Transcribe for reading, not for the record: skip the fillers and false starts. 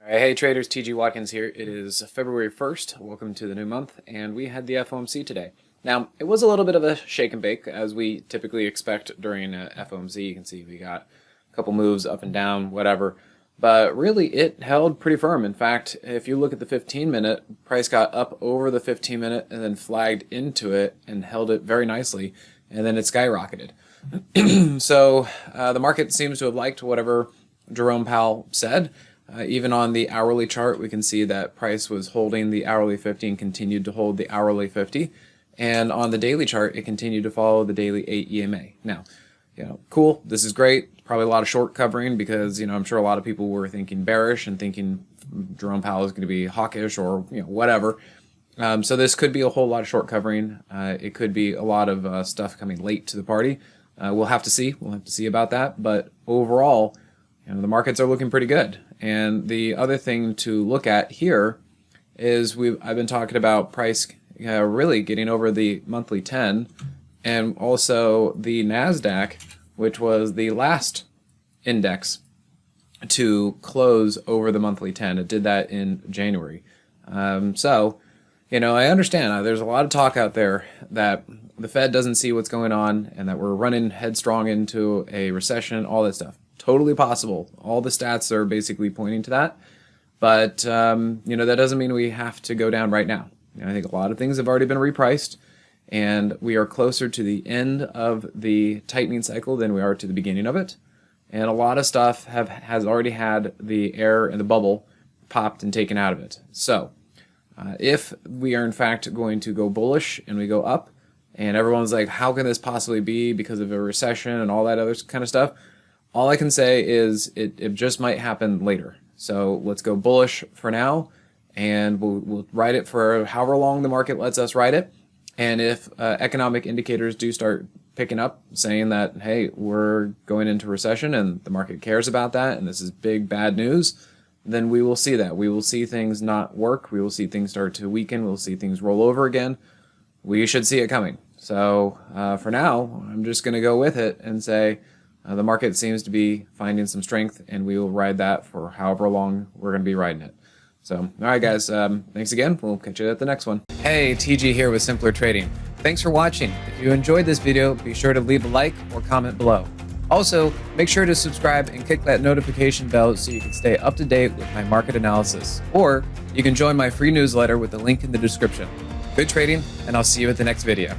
All right, hey traders, TG Watkins here. It is February 1st. Welcome to the new month, and we had the FOMC today. Now, it was a little bit of a shake and bake, as we typically expect during FOMC. You can see we got a couple moves up and down, whatever, but really it held pretty firm. In fact, if you look at the 15-minute, price got up over the 15-minute and then flagged into it and held it very nicely, and then it skyrocketed. So the market seems to have liked whatever Jerome Powell said. Even on the hourly chart, we can see that price was holding the hourly 50 and continued to hold the hourly 50. And on the daily chart, it continued to follow the daily 8 EMA. Now, cool. This is great. Probably a lot of short covering because, I'm sure a lot of people were thinking bearish and thinking Jerome Powell is going to be hawkish or, whatever. So this could be a whole lot of short covering. It could be a lot of stuff coming late to the party. We'll have to see. We'll have to see about that. But overall, the markets are looking pretty good. And the other thing to look at here is I've been talking about price really getting over the monthly 10, and also the NASDAQ, which was the last index to close over the monthly 10. It did that in January. So, I understand there's a lot of talk out there that the Fed doesn't see what's going on and that we're running headstrong into a recession, all that stuff. Totally possible. All the stats are basically pointing to that. But, that doesn't mean we have to go down right now. I think a lot of things have already been repriced, and we are closer to the end of the tightening cycle than we are to the beginning of it. And a lot of stuff has already had the air in the bubble popped and taken out of it. So, if we are in fact going to go bullish and we go up, and everyone's like, how can this possibly be because of a recession and all that other kind of stuff? All I can say is it just might happen later. So let's go bullish for now, and we'll ride it for however long the market lets us ride it. And if economic indicators do start picking up, saying that, hey, we're going into recession and the market cares about that, and this is big bad news, then we will see that. We will see things not work. We will see things start to weaken. We'll see things roll over again. We should see it coming. So for now, I'm just going to go with it and say, the market seems to be finding some strength, and we will ride that for however long we're going to be riding it. So, all right, guys, thanks again. We'll catch you at the next one. Hey, TG here with Simpler Trading. Thanks for watching. If you enjoyed this video, be sure to leave a like or comment below. Also, make sure to subscribe and click that notification bell so you can stay up to date with my market analysis. Or you can join my free newsletter with the link in the description. Good trading, and I'll see you at the next video.